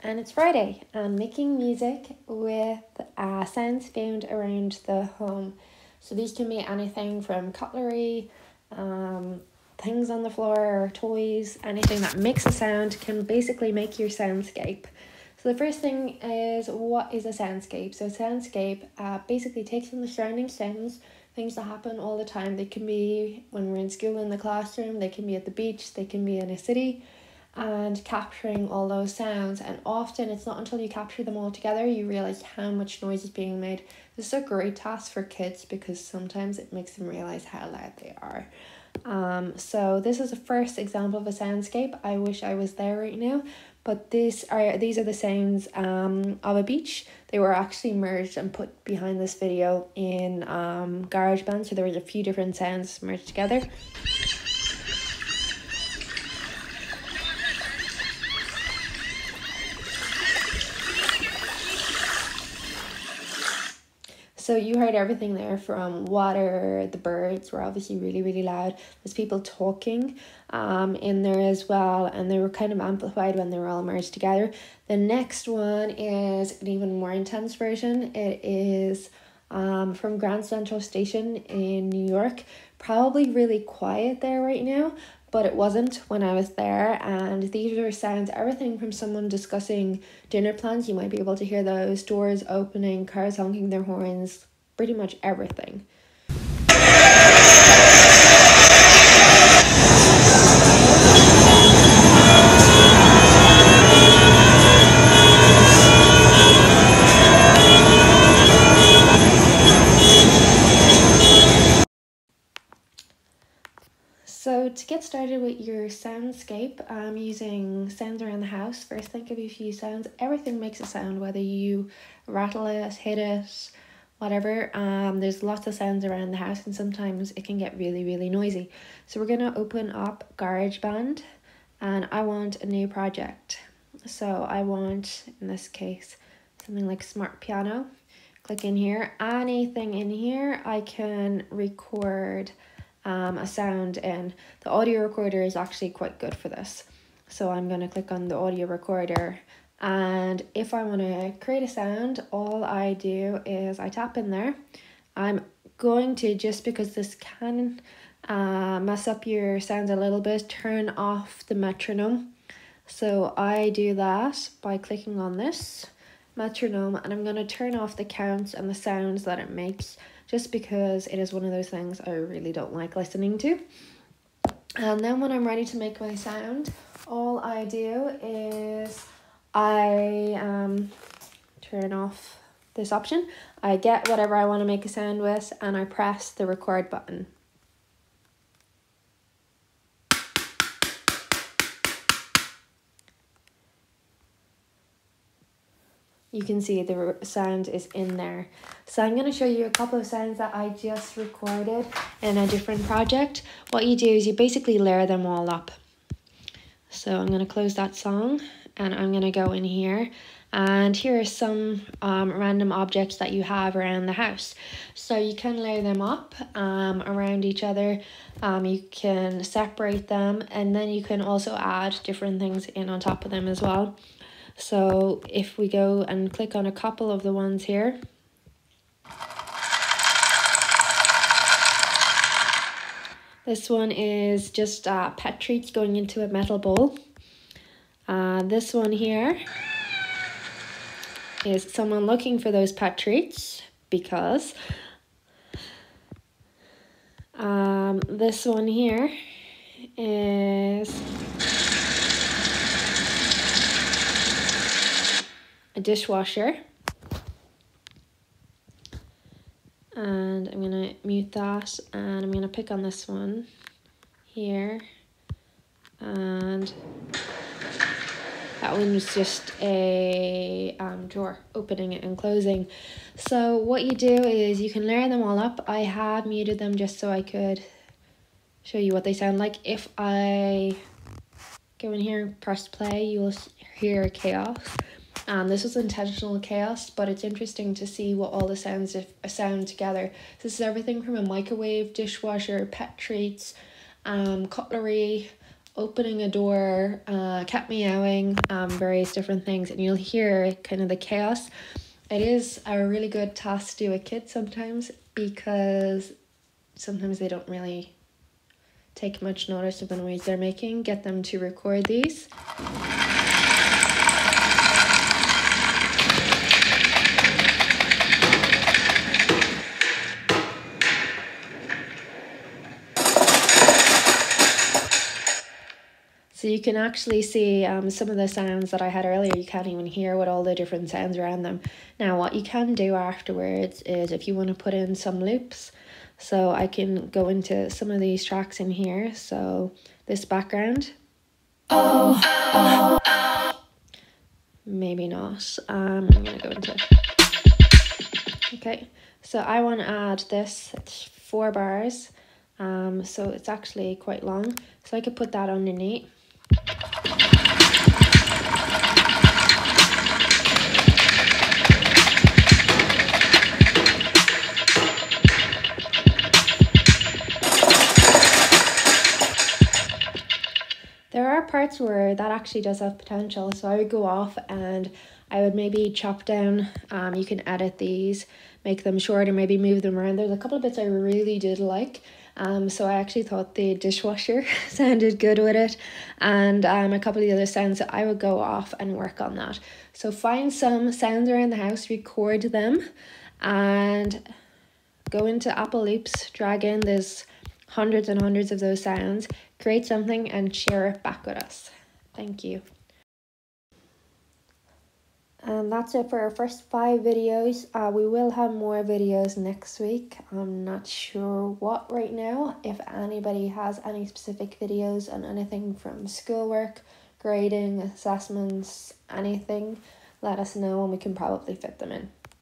and it's Friday. I'm making music with sounds found around the home. So these can be anything from cutlery, things on the floor, toys, anything that makes a sound can basically make your soundscape. So the first thing is, what is a soundscape? So a soundscape basically takes in the surrounding sounds, things that happen all the time. They can be when we're in school in the classroom, they can be at the beach, they can be in a city, and capturing all those sounds. And often it's not until you capture them all together you realize how much noise is being made. This is a great task for kids because sometimes it makes them realize how loud they are. So this is the first example of a soundscape. I wish I was there right now, but these are the sounds of a beach. They were actually merged and put behind this video in Garageband, so there was a few different sounds merged together. So you heard everything there, from water, the birds were obviously really, really loud. There's people talking in there as well, and they were kind of amplified when they were all merged together. The next one is an even more intense version. It is from Grand Central Station in New York. Probably really quiet there right now, but it wasn't when I was there. And these are sounds, everything from someone discussing dinner plans. You might be able to hear those, doors opening, cars honking their horns, pretty much everything. So to get started with your soundscape, I'm using sounds around the house. First, think of a few sounds. Everything makes a sound, whether you rattle it, hit it, whatever. There's lots of sounds around the house, and sometimes it can get really, really noisy. So we're gonna open up Garageband, and I want a new project. So I want, in this case, something like Smart Piano. Click in here. Anything in here I can record a sound in. The audio recorder is actually quite good for this. So I'm going to click on the audio recorder, and if I want to create a sound, all I do is I tap in there. I'm going to, just because this can mess up your sound a little bit, turn off the metronome. So I do that by clicking on this metronome, and I'm going to turn off the counts and the sounds that it makes, just because it is one of those things I really don't like listening to. And then when I'm ready to make my sound, all I do is I turn off this option. I get whatever I want to make a sound with, and I press the record button. You can see the sound is in there. So I'm going to show you a couple of sounds that I just recorded in a different project. What you do is you basically layer them all up. So I'm going to close that song, and I'm going to go in here, and here are some random objects that you have around the house. So you can layer them up around each other. You can separate them, and then you can also add different things in on top of them as well. So if we go and click on a couple of the ones here, this one is just pet treats going into a metal bowl. This one here is someone looking for those pet treats, because this one here is a dishwasher, and I'm gonna mute that, and I'm gonna pick on this one here, and that one was just a drawer, opening it and closing. So what you do is you can layer them all up. I have muted them just so I could show you what they sound like. If I go in here and press play, you will hear chaos. This was intentional chaos, but it's interesting to see what all the sounds sound together. This is everything from a microwave, dishwasher, pet treats, cutlery, opening a door, cat meowing, various different things, and you'll hear kind of the chaos. It is a really good task to do with kids sometimes, because sometimes they don't really take much notice of the noise they're making. Get them to record these. So you can actually see some of the sounds that I had earlier, you can't even hear with all the different sounds around them. Now what you can do afterwards is, if you want to put in some loops, so I can go into some of these tracks in here. So this background. Maybe not. I'm going to go into... Okay, so I want to add this. It's 4 bars. So it's actually quite long. So I could put that underneath. There are parts where that actually does have potential, so I would go off and I would maybe chop down. You can edit these, make them shorter, maybe move them around. There's a couple of bits I really did like. So I actually thought the dishwasher sounded good with it, and a couple of the other sounds. So I would go off and work on that. So find some sounds around the house, record them, and go into Apple Loops, drag in. There's hundreds and hundreds of those sounds. Create something and share it back with us. Thank you. And that's it for our first 5 videos. We will have more videos next week. I'm not sure what right now. If anybody has any specific videos on anything from schoolwork, grading, assessments, anything, let us know and we can probably fit them in.